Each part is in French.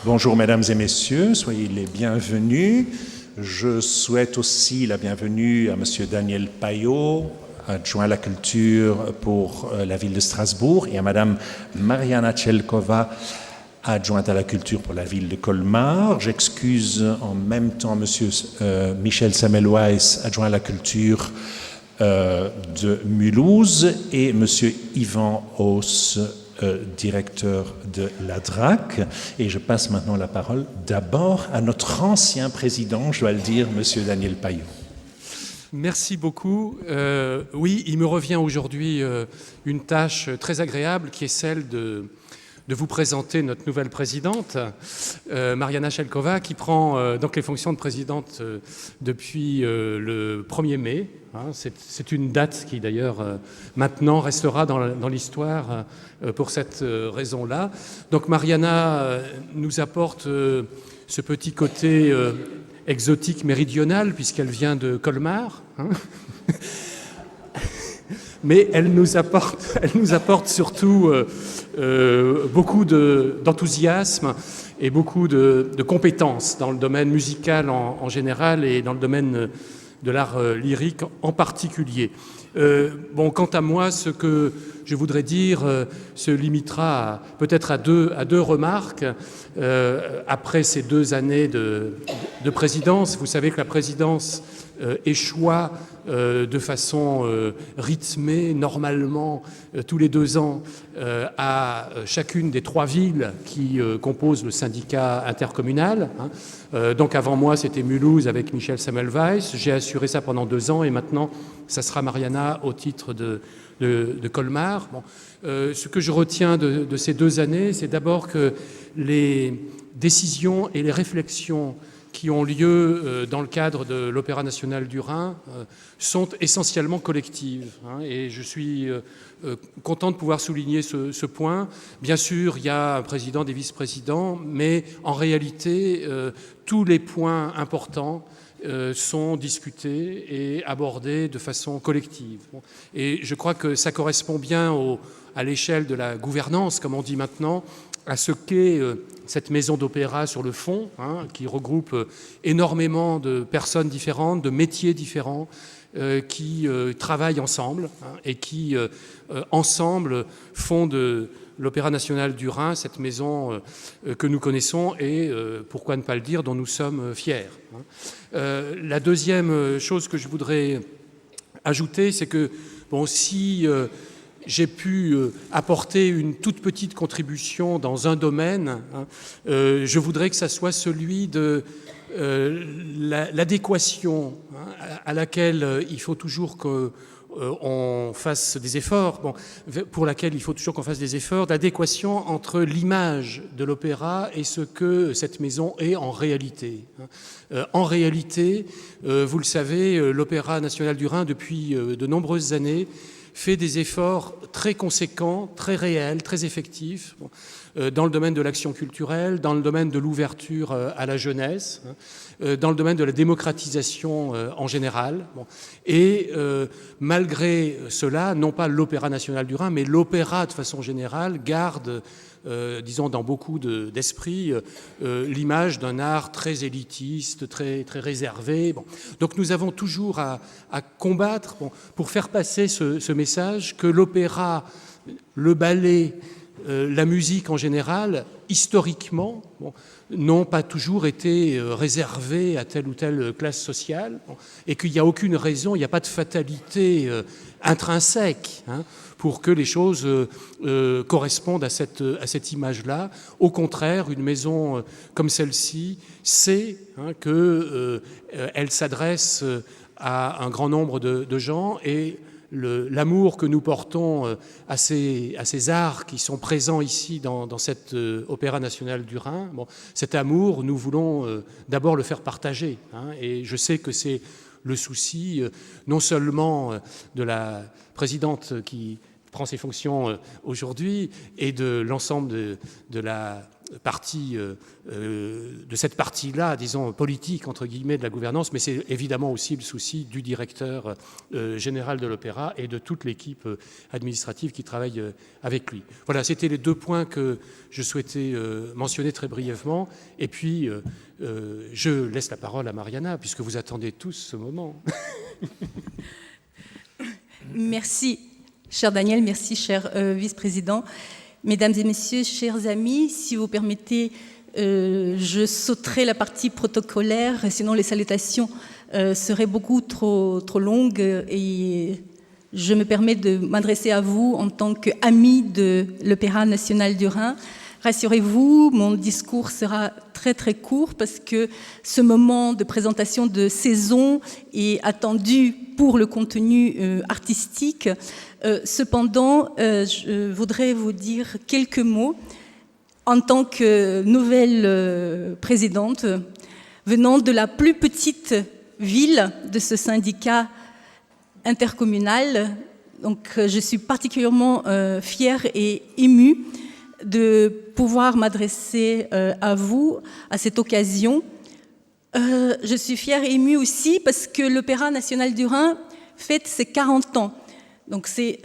Bonjour mesdames et messieurs, soyez les bienvenus. Je souhaite aussi la bienvenue à monsieur Daniel Payot, adjoint à la culture pour la ville de Strasbourg, et à madame Mariana Tchelkova, adjointe à la culture pour la ville de Colmar. J'excuse en même temps monsieur Michel Semmelweis, adjoint à la culture de Mulhouse, et monsieur Yvan Hauss, directeur de la DRAC. Et je passe maintenant la parole d'abord à notre ancien président, je dois le dire, monsieur Daniel Payot. Merci beaucoup. Oui, il me revient aujourd'hui une tâche très agréable qui est celle de vous présenter notre nouvelle présidente, Mariana Tchelkova, qui prend donc les fonctions de présidente depuis le 1er mai. C'est une date qui d'ailleurs maintenant restera dans l'histoire pour cette raison-là. Donc Mariana nous apporte ce petit côté exotique méridional puisqu'elle vient de Colmar. Mais elle nous apporte surtout beaucoup d'enthousiasme et beaucoup de compétences dans le domaine musical en général et dans le domaine de l'art lyrique en particulier. Bon, quant à moi, ce que je voudrais dire se limitera peut-être à deux remarques. Après ces 2 années de présidence, vous savez que la présidence échoua de façon rythmée, normalement, tous les 2 ans, à chacune des 3 villes qui composent le syndicat intercommunal. Donc avant moi, c'était Mulhouse avec Michel Semmelweis. J'ai assuré ça pendant 2 ans et maintenant, ça sera Mariana au titre de Colmar. Bon. Ce que je retiens de ces 2 années, c'est d'abord que les décisions et les réflexions qui ont lieu dans le cadre de l'Opéra national du Rhin sont essentiellement collectives. Et je suis content de pouvoir souligner ce point. Bien sûr, il y a un président, des vice-présidents, mais en réalité, tous les points importants sont discutés et abordés de façon collective. Et je crois que ça correspond bien à l'échelle de la gouvernance, comme on dit maintenant, à ce qu'est cette maison d'opéra sur le fond, qui regroupe énormément de personnes différentes, de métiers différents, qui travaillent ensemble et qui, ensemble, font de l'Opéra national du Rhin, cette maison que nous connaissons et, pourquoi ne pas le dire, dont nous sommes fiers. La deuxième chose que je voudrais ajouter, c'est que, bon, si j'ai pu apporter une toute petite contribution dans un domaine, je voudrais que ça soit celui de l'adéquation à laquelle il faut toujours qu'on fasse des efforts, pour laquelle il faut toujours qu'on fasse des efforts, d'adéquation entre l'image de l'opéra et ce que cette maison est en réalité. En réalité, vous le savez, l'Opéra national du Rhin, depuis de nombreuses années, fait des efforts très conséquents, très réels, très effectifs, dans le domaine de l'action culturelle, dans le domaine de l'ouverture à la jeunesse, dans le domaine de la démocratisation en général. Et malgré cela, non pas l'Opéra national du Rhin, mais l'opéra de façon générale garde, disons dans beaucoup d'esprits, l'image d'un art très élitiste, très réservé. Donc nous avons toujours à combattre pour faire passer ce message que l'opéra, le ballet, la musique en général, historiquement, n'ont pas toujours été réservés à telle ou telle classe sociale, et qu'il n'y a aucune raison, il n'y a pas de fatalité intrinsèque pour que les choses correspondent à cette image-là. Au contraire, une maison comme celle-ci sait qu'elle s'adresse à un grand nombre de gens, et l'amour que nous portons à ces arts qui sont présents ici dans cet Opéra national du Rhin, cet amour, nous voulons d'abord le faire partager. Et je sais que c'est le souci non seulement de la présidente qui prend ses fonctions aujourd'hui, et de l'ensemble de la partie, de cette partie-là, disons, politique, entre guillemets, de la gouvernance, mais c'est évidemment aussi le souci du directeur général de l'Opéra et de toute l'équipe administrative qui travaille avec lui. Voilà, c'était les 2 points que je souhaitais mentionner très brièvement. Et puis, je laisse la parole à Mariana, puisque vous attendez tous ce moment. Merci, cher Daniel, merci, cher vice-président. Mesdames et messieurs, chers amis, si vous permettez, je sauterai la partie protocolaire, sinon les salutations seraient beaucoup trop longues, et je me permets de m'adresser à vous en tant qu'ami de l'Opéra national du Rhin. Rassurez-vous, mon discours sera très très court parce que ce moment de présentation de saison est attendu pour le contenu artistique. Cependant, je voudrais vous dire quelques mots en tant que nouvelle présidente venant de la plus petite ville de ce syndicat intercommunal. Donc, je suis particulièrement fière et émue de pouvoir m'adresser à vous à cette occasion. Je suis fière et émue aussi parce que l'Opéra national du Rhin fête ses 40 ans. Donc c'est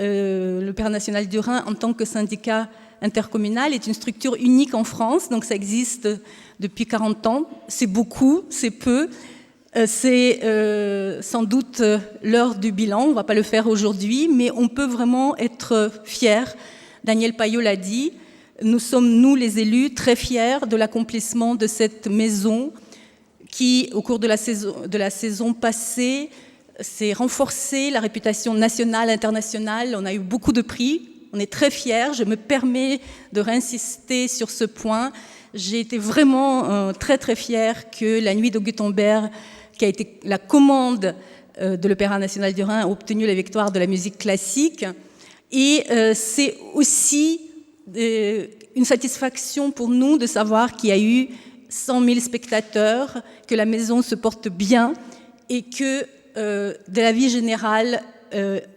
l'Opéra national du Rhin en tant que syndicat intercommunal est une structure unique en France, donc ça existe depuis 40 ans. C'est beaucoup, c'est peu. C'est sans doute l'heure du bilan, on ne va pas le faire aujourd'hui, mais on peut vraiment être fiers. Daniel Payot l'a dit, nous sommes, nous les élus, très fiers de l'accomplissement de cette maison qui, au cours de la saison passée, s'est renforcée, la réputation nationale, internationale. On a eu beaucoup de prix, on est très fiers. Je me permets de réinsister sur ce point. J'ai été vraiment très très fière que la Nuit de Gutenberg, qui a été la commande de l'Opéra national du Rhin, a obtenu la victoire de la musique classique. Et c'est aussi une satisfaction pour nous de savoir qu'il y a eu 100 000 spectateurs, que la maison se porte bien et que de la vie générale,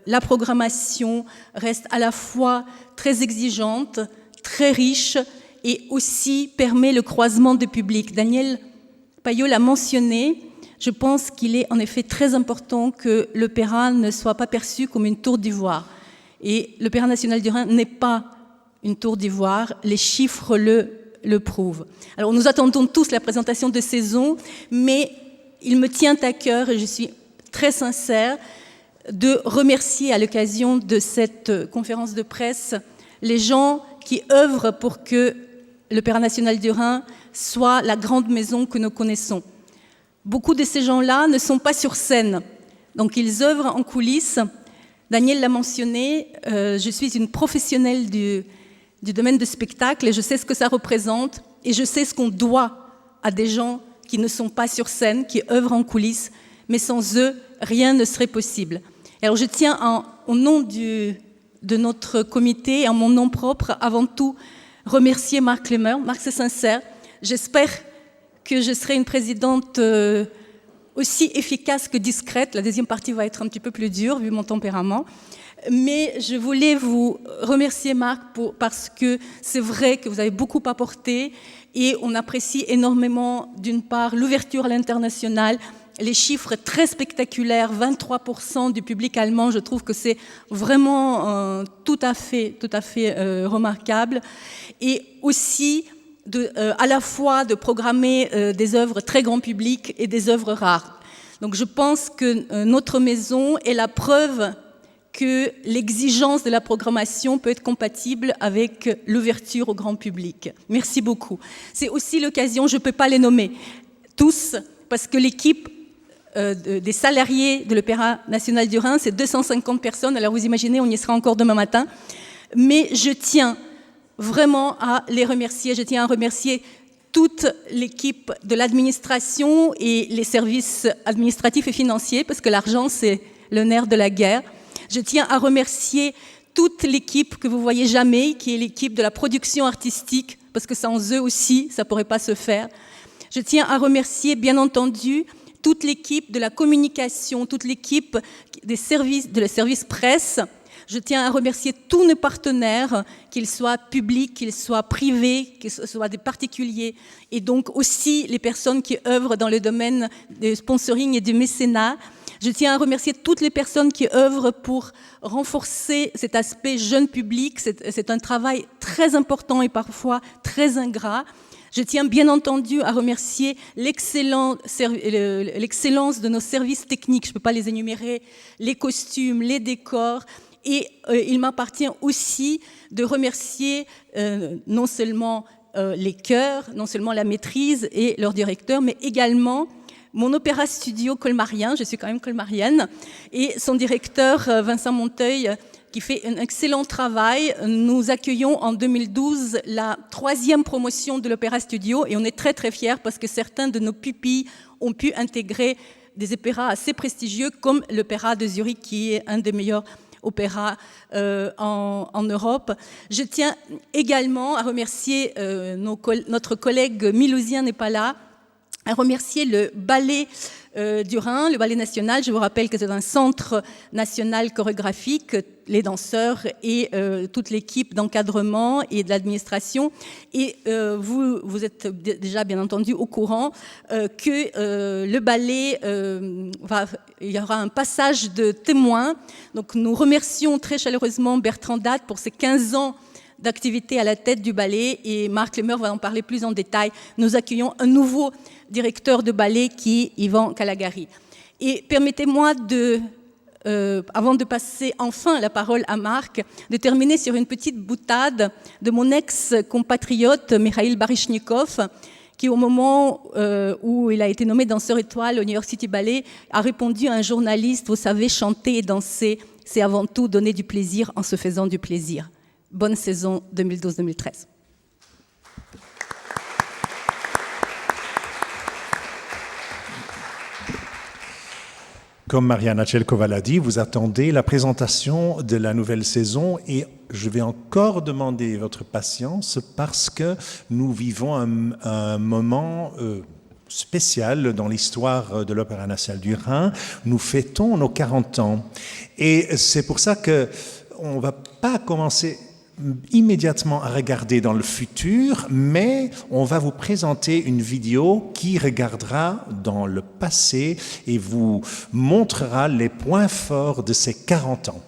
la programmation reste à la fois très exigeante, très riche et aussi permet le croisement de public. Daniel Payot l'a mentionné, je pense qu'il est en effet très important que l'opéra ne soit pas perçu comme une tour d'ivoire. Et l'Opéra national du Rhin n'est pas une tour d'ivoire, les chiffres le prouvent. Alors nous attendons tous la présentation de saison, mais il me tient à cœur, et je suis très sincère, de remercier à l'occasion de cette conférence de presse les gens qui œuvrent pour que l'Opéra national du Rhin soit la grande maison que nous connaissons. Beaucoup de ces gens-là ne sont pas sur scène, donc ils œuvrent en coulisses. Daniel l'a mentionné, je suis une professionnelle du domaine du spectacle et je sais ce que ça représente et je sais ce qu'on doit à des gens qui ne sont pas sur scène, qui œuvrent en coulisses, mais sans eux, rien ne serait possible. Alors je tiens, au nom de notre comité et en mon nom propre, avant tout, remercier Marc Lemeur. Marc, c'est sincère. J'espère que je serai une présidente aussi efficace que discrète. La deuxième partie va être un petit peu plus dure, vu mon tempérament. Mais je voulais vous remercier, Marc, parce que c'est vrai que vous avez beaucoup apporté et on apprécie énormément, d'une part, l'ouverture à l'international, les chiffres très spectaculaires, 23% du public allemand, je trouve que c'est vraiment tout à fait remarquable. Et aussi, à la fois de programmer des œuvres très grand public et des œuvres rares. Donc je pense que notre maison est la preuve que l'exigence de la programmation peut être compatible avec l'ouverture au grand public. Merci beaucoup. C'est aussi l'occasion, je ne peux pas les nommer tous, parce que l'équipe des salariés de l'Opéra national du Rhin, c'est 250 personnes, alors vous imaginez, on y sera encore demain matin. Mais je tiens vraiment à les remercier, je tiens à remercier toute l'équipe de l'administration et les services administratifs et financiers, parce que l'argent, c'est le nerf de la guerre. Je tiens à remercier toute l'équipe que vous voyez jamais, qui est l'équipe de la production artistique, parce que sans eux aussi, ça ne pourrait pas se faire. Je tiens à remercier, bien entendu, toute l'équipe de la communication, toute l'équipe des services, de la service presse, Je tiens à remercier tous nos partenaires, qu'ils soient publics, qu'ils soient privés, qu'ils soient des particuliers, et donc aussi les personnes qui œuvrent dans le domaine du sponsoring et du mécénat. Je tiens à remercier toutes les personnes qui œuvrent pour renforcer cet aspect jeune public. C'est un travail très important et parfois très ingrat. Je tiens bien entendu à remercier l'excellence de nos services techniques. Je ne peux pas les énumérer, les costumes, les décors. Et il m'appartient aussi de remercier non seulement les chœurs, non seulement la maîtrise et leur directeur, mais également mon opéra studio colmarien, je suis quand même colmarienne, et son directeur Vincent Monteuil, qui fait un excellent travail. Nous accueillons en 2012 la 3e promotion de l'opéra studio et on est très très fiers parce que certains de nos pupilles ont pu intégrer des opéras assez prestigieux comme l'opéra de Zurich, qui est un des meilleurs opéra en Europe. Je tiens également à remercier notre collègue Milouzien n'est pas là, à remercier le ballet du Rhin, le ballet national. Je vous rappelle que c'est un centre national chorégraphique, les danseurs et toute l'équipe d'encadrement et de l'administration. Et vous êtes déjà bien entendu au courant que le ballet, il y aura un passage de témoins. Donc nous remercions très chaleureusement Bertrand Datt pour ses 15 ans d'activité à la tête du ballet, et Marc Lemeur va en parler plus en détail. Nous accueillons un nouveau directeur de ballet qui est Yvan Calagari. Et permettez-moi avant de passer enfin la parole à Marc, de terminer sur une petite boutade de mon ex-compatriote Mikhail Baryshnikov, qui au moment où il a été nommé danseur étoile au New York City Ballet, a répondu à un journaliste: vous savez, chanter et danser, c'est avant tout donner du plaisir en se faisant du plaisir. Bonne saison 2012-2013. Comme Mariana Tchelkova l'a dit, vous attendez la présentation de la nouvelle saison et je vais encore demander votre patience parce que nous vivons un moment spécial dans l'histoire de l'Opéra national du Rhin. Nous fêtons nos 40 ans et c'est pour ça qu'on ne va pas commencer immédiatement à regarder dans le futur, mais on va vous présenter une vidéo qui regardera dans le passé et vous montrera les points forts de ces 40 ans.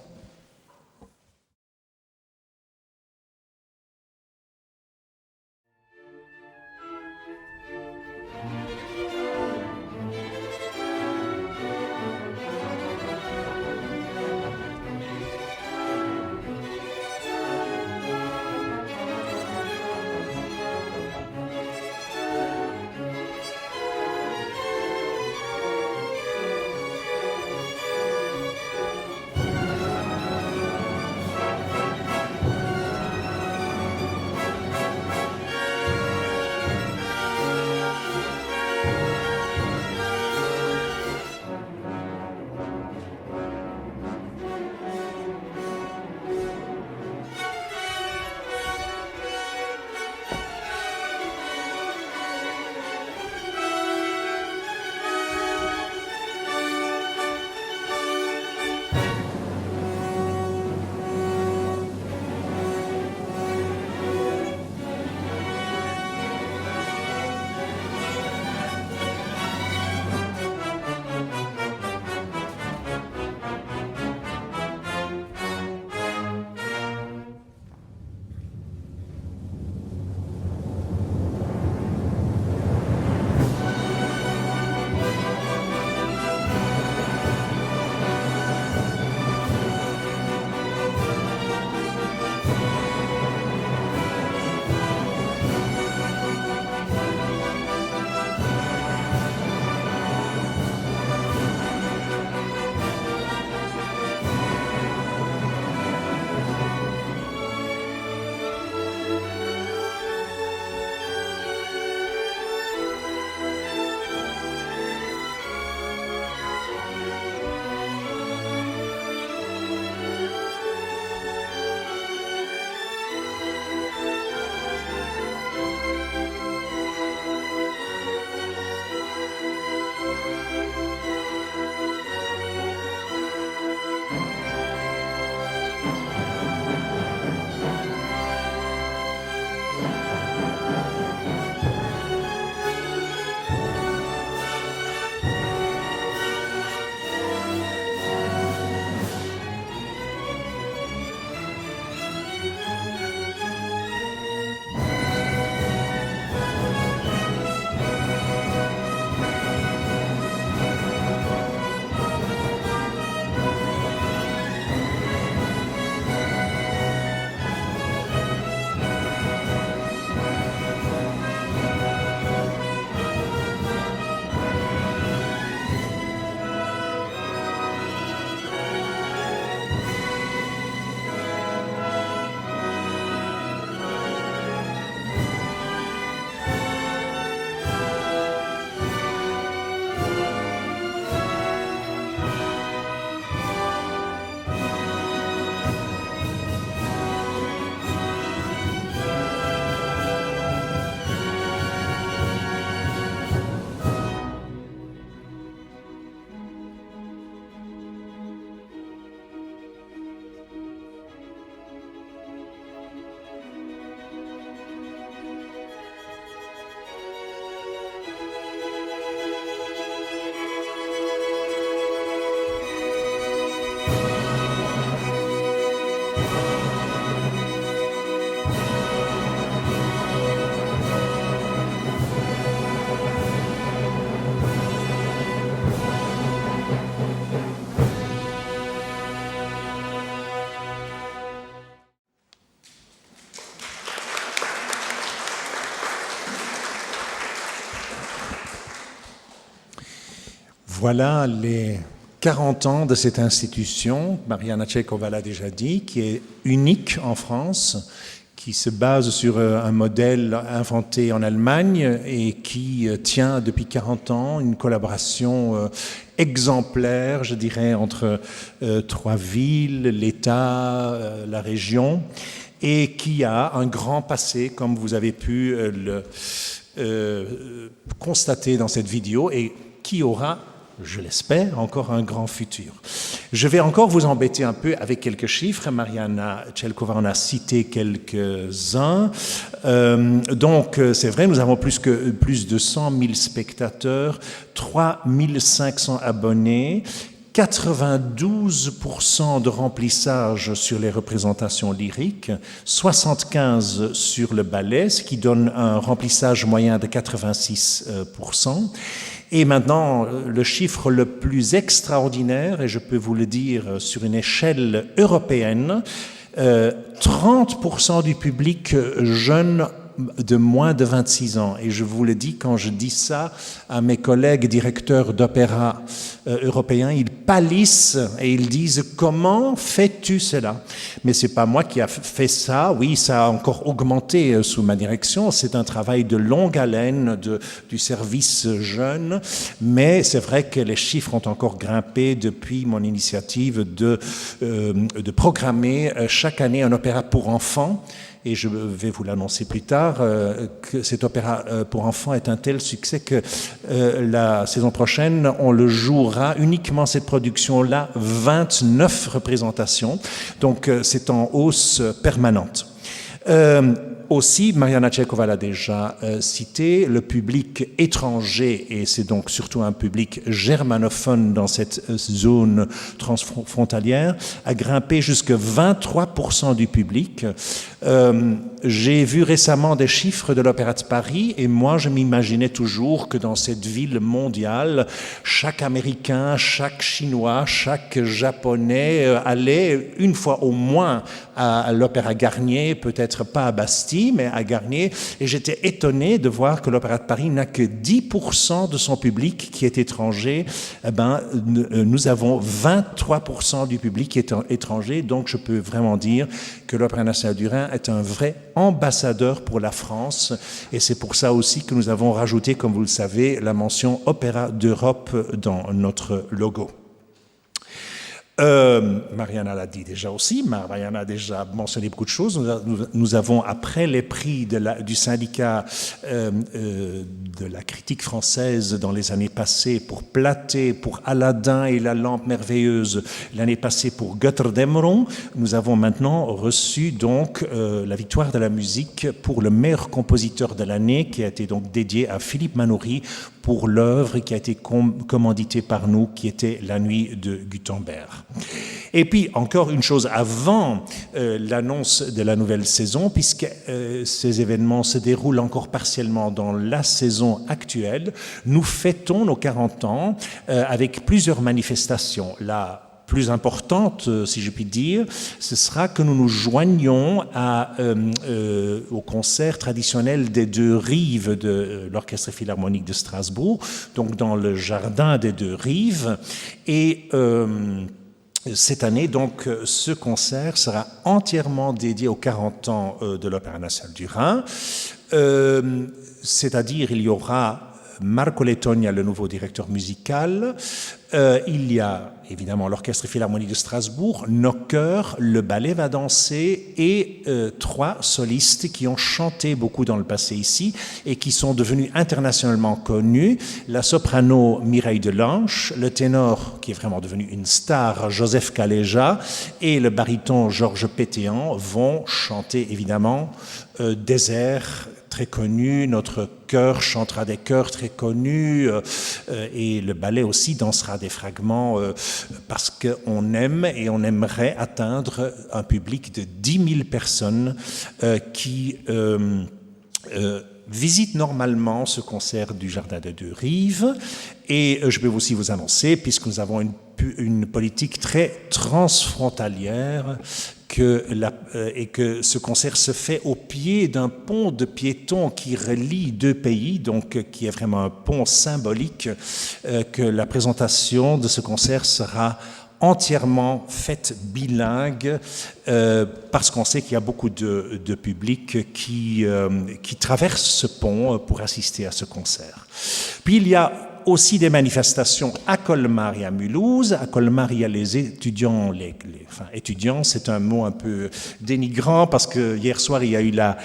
Voilà les 40 ans de cette institution, Mariana Tchekova l'a déjà dit, qui est unique en France, qui se base sur un modèle inventé en Allemagne et qui tient depuis 40 ans une collaboration exemplaire, je dirais, entre 3 villes, l'État, la région, et qui a un grand passé, comme vous avez pu le constater dans cette vidéo, et qui aura, je l'espère, encore un grand futur. Je vais encore vous embêter un peu avec quelques chiffres. Mariana Tchekova en a cité quelques-uns. Donc, c'est vrai, nous avons plus de 100 000 spectateurs, 3 500 abonnés, 92% de remplissage sur les représentations lyriques, 75% sur le ballet, ce qui donne un remplissage moyen de 86%. Et maintenant, le chiffre le plus extraordinaire, et je peux vous le dire sur une échelle européenne, 30% du public jeune de moins de 26 ans. Et je vous le dis, quand je dis ça à mes collègues directeurs d'opéra européens, ils pâlissent et ils disent « Comment fais-tu cela ?» Mais c'est pas moi qui a fait ça. Oui, ça a encore augmenté sous ma direction. C'est un travail de longue haleine du service jeune. Mais c'est vrai que les chiffres ont encore grimpé depuis mon initiative de programmer chaque année un opéra pour enfants. Et je vais vous l'annoncer plus tard, que cet opéra pour enfants est un tel succès que la saison prochaine, on le jouera uniquement cette production-là, 29 représentations. Donc c'est en hausse permanente. Aussi, Mariana Tchekova l'a déjà cité, le public étranger, et c'est donc surtout un public germanophone dans cette zone transfrontalière, a grimpé jusqu'à 23% du public. J'ai vu récemment des chiffres de l'Opéra de Paris, et moi je m'imaginais toujours que dans cette ville mondiale, chaque Américain, chaque Chinois, chaque Japonais allait une fois au moins à l'Opéra Garnier, peut-être pas à Bastille, mais à Garnier, et j'étais étonné de voir que l'Opéra de Paris n'a que 10% de son public qui est étranger. Eh ben, nous avons 23% du public qui est étranger, donc je peux vraiment dire que l'Opéra national du Rhin est un vrai ambassadeur pour la France, et c'est pour ça aussi que nous avons rajouté, comme vous le savez, la mention Opéra d'Europe dans notre logo. Mariana l'a dit déjà aussi, Mariana a déjà mentionné beaucoup de choses. Nous avons, après les prix du syndicat de la critique française dans les années passées pour Platée, pour Aladdin et la lampe merveilleuse, l'année passée pour Götterdämmerung, nous avons maintenant reçu donc la victoire de la musique pour le meilleur compositeur de l'année, qui a été donc dédié à Philippe Manoury pour l'œuvre qui a été commanditée par nous, qui était La Nuit de Gutenberg. Et puis, encore une chose avant l'annonce de la nouvelle saison, puisque ces événements se déroulent encore partiellement dans la saison actuelle, nous fêtons nos 40 ans avec plusieurs manifestations. La plus importante, si je puis dire, ce sera que nous nous joignons au concert traditionnel des Deux Rives de l'Orchestre Philharmonique de Strasbourg, donc dans le jardin des Deux Rives. Et cette année, donc, ce concert sera entièrement dédié aux 40 ans de l'Opéra national du Rhin. C'est-à-dire, il y aura Marco Letogna, le nouveau directeur musical. Il y a évidemment l'Orchestre Philharmonique de Strasbourg, nos chœurs, le ballet va danser et 3 solistes qui ont chanté beaucoup dans le passé ici et qui sont devenus internationalement connus. La soprano Mireille Delanche, le ténor qui est vraiment devenu une star, Joseph Caléja, et le baryton Georges Pétéan vont chanter évidemment des airs très connu, notre chœur chantera des chœurs très connus et le ballet aussi dansera des fragments parce qu'on aime et on aimerait atteindre un public de 10 000 personnes qui visite normalement ce concert du Jardin des Deux Rives. Et je peux aussi vous annoncer, puisque nous avons une politique très transfrontalière, et que ce concert se fait au pied d'un pont de piétons qui relie deux pays, donc qui est vraiment un pont symbolique, que la présentation de ce concert sera entièrement faite bilingue, parce qu'on sait qu'il y a beaucoup de public qui traverse ce pont pour assister à ce concert. Puis il y a aussi des manifestations à Colmar et à Mulhouse. À Colmar, il y a les étudiants, enfin étudiants, c'est un mot un peu dénigrant parce que hier soir, il y a eu la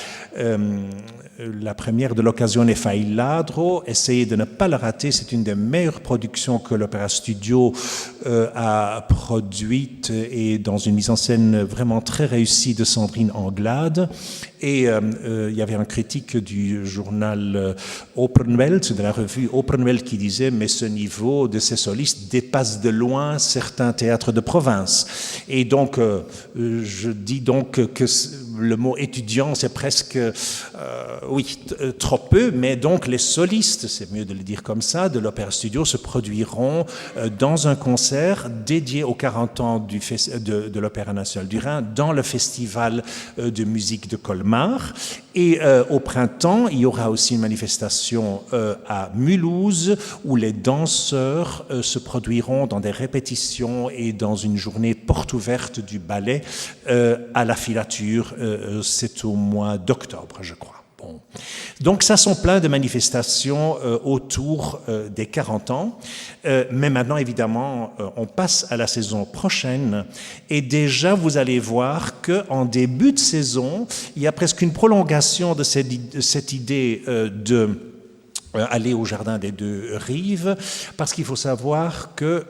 première de l'Occasione Fa il Ladro. Essayez de ne pas la rater, c'est une des meilleures productions que l'Opéra Studio a produite et dans une mise en scène vraiment très réussie de Sandrine Anglade. Et il y avait un critique du journal Opernwelt, de la revue Opernwelt, qui disait « Mais ce niveau de ces solistes dépasse de loin certains théâtres de province ». Et donc, je dis donc que le mot étudiant, c'est presque, trop peu, mais donc les solistes, c'est mieux de le dire comme ça, de l'Opéra Studio se produiront dans un concert dédié aux 40 ans de l'Opéra National du Rhin dans le festival de musique de Colmar. Et au printemps, il y aura aussi une manifestation à Mulhouse où les danseurs se produiront dans des répétitions et dans une journée porte ouverte du ballet à la Filature. C'est au mois d'octobre, je crois. Bon. Donc ça sont plein de manifestations autour des 40 ans, mais maintenant évidemment on passe à la saison prochaine et déjà vous allez voir qu'en début de saison il y a presque une prolongation de cette idée de aller au Jardin des Deux Rives, parce qu'il faut savoir que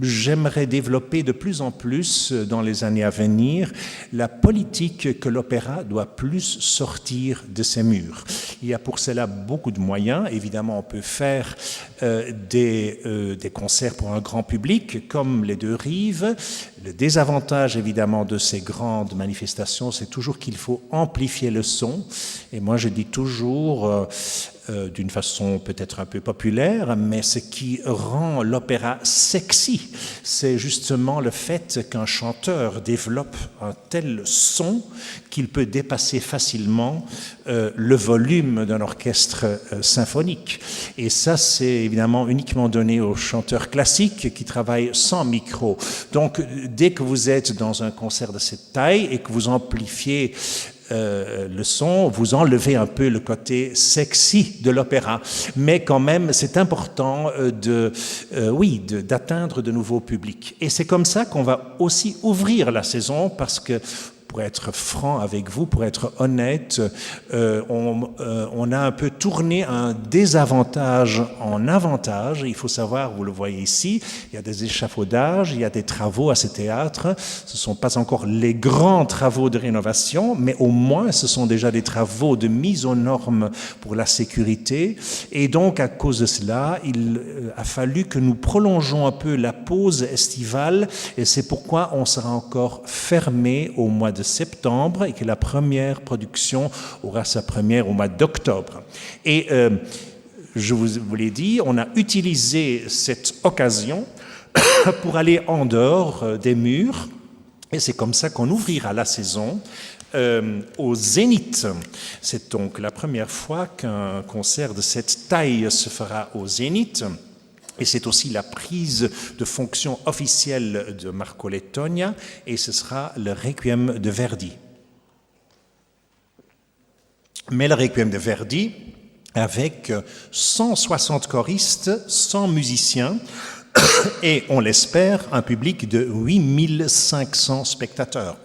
j'aimerais développer de plus en plus dans les années à venir la politique que l'opéra doit plus sortir de ses murs. Il y a pour cela beaucoup de moyens. Évidemment, on peut faire des concerts pour un grand public comme les Deux Rives. Le désavantage évidemment de ces grandes manifestations, c'est toujours qu'il faut amplifier le son. Et moi je dis toujours d'une façon peut-être un peu populaire, mais ce qui rend l'opéra sexy, c'est justement le fait qu'un chanteur développe un tel son qu'il peut dépasser facilement le volume d'un orchestre symphonique. Et ça, c'est évidemment uniquement donné aux chanteurs classiques qui travaillent sans micro. Donc, dès que vous êtes dans un concert de cette taille et que vous amplifiez le son, vous enlevez un peu le côté sexy de l'opéra, mais quand même c'est important d'atteindre de nouveaux publics. Et c'est comme ça qu'on va aussi ouvrir la saison, parce que pour être franc avec vous, pour être honnête, on a un peu tourné un désavantage en avantage. Il faut savoir, vous le voyez ici, il y a des échafaudages, il y a des travaux à ce théâtre. Ce ne sont pas encore les grands travaux de rénovation, mais au moins ce sont déjà des travaux de mise aux normes pour la sécurité. Et donc, à cause de cela, il a fallu que nous prolongeons un peu la pause estivale, et c'est pourquoi on sera encore fermé au mois de septembre et que la première production aura sa première au mois d'octobre. Et je vous l'ai dit, on a utilisé cette occasion pour aller en dehors des murs, et c'est comme ça qu'on ouvrira la saison au Zénith. C'est donc la première fois qu'un concert de cette taille se fera au Zénith. Et c'est aussi la prise de fonction officielle de Marco Lettonia, et ce sera le Requiem de Verdi. Mais le Requiem de Verdi, avec 160 choristes, 100 musiciens, et on l'espère, un public de 8500 spectateurs.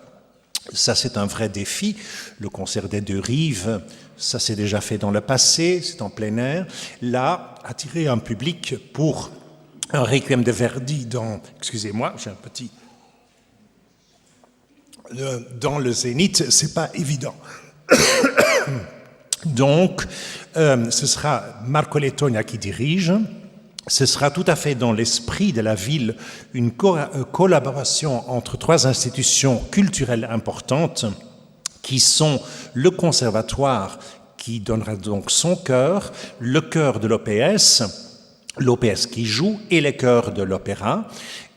Ça, c'est un vrai défi. Le concert des Deux Rives, ça s'est déjà fait dans le passé, c'est en plein air. Là, attirer un public pour un Requiem de Verdi excusez-moi, j'ai un petit... Dans le Zénith, c'est pas évident. Donc, ce sera Marco Lettonia qui dirige. Ce sera tout à fait dans l'esprit de la ville une collaboration entre trois institutions culturelles importantes qui sont le Conservatoire, qui donnera donc son chœur, le chœur de l'OPS qui joue et les chœurs de l'opéra.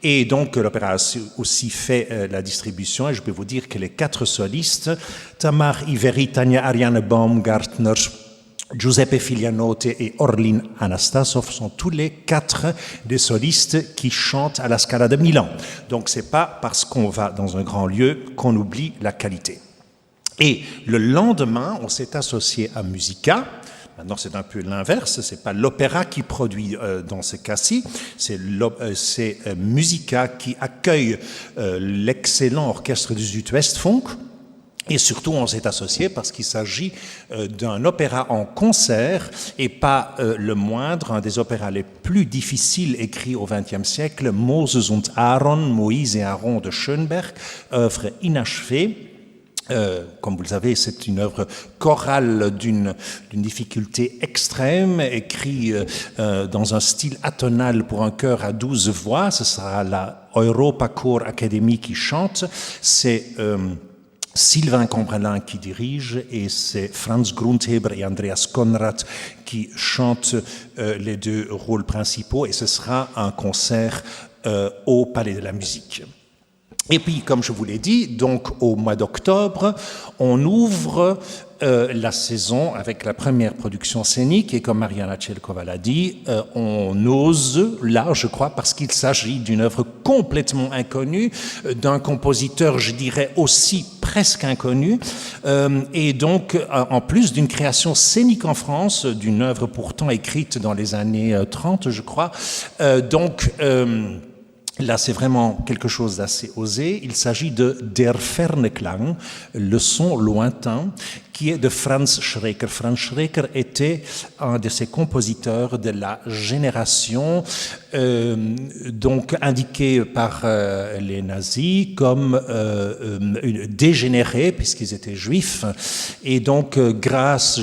Et donc l'opéra a aussi fait la distribution, et je peux vous dire que les 4 solistes, Tamar Iveri, Tania Ariane Baumgartner, Giuseppe Filianote et Orlin Anastasov sont tous les 4 des solistes qui chantent à la Scala de Milan. Donc c'est pas parce qu'on va dans un grand lieu qu'on oublie la qualité. Et le lendemain, on s'est associé à Musica. Maintenant, c'est un peu l'inverse, c'est pas l'opéra qui produit dans ce cas-ci, c'est Musica qui accueille l'excellent orchestre du Südwestfunk. Et surtout, on s'est associé parce qu'il s'agit d'un opéra en concert et pas le moindre, un des opéras les plus difficiles écrits au XXe siècle, Moses und Aaron, Moïse et Aaron de Schönberg, œuvre inachevée. Comme vous le savez, c'est une œuvre chorale d'une difficulté extrême, écrite dans un style atonal pour un chœur à 12 voix. Ce sera la Europa Chor Academy qui chante. C'est Sylvain Combrelin qui dirige et c'est Franz Grundheber et Andreas Konrad qui chantent les 2 rôles principaux, et ce sera un concert au Palais de la Musique. Et puis, comme je vous l'ai dit, donc au mois d'octobre, on ouvre la saison avec la première production scénique, et comme Mariana Tchelkova l'a dit, on ose, là, je crois, parce qu'il s'agit d'une œuvre complètement inconnue, d'un compositeur, je dirais, aussi presque inconnu, et donc, en plus d'une création scénique en France, d'une œuvre pourtant écrite dans les années 30, je crois, là, c'est vraiment quelque chose d'assez osé. Il s'agit de Der ferne Klang, le son lointain, qui est de Franz Schreker. Franz Schreker était un de ces compositeurs de la génération donc indiqué par les nazis comme dégénérés puisqu'ils étaient juifs, et donc grâce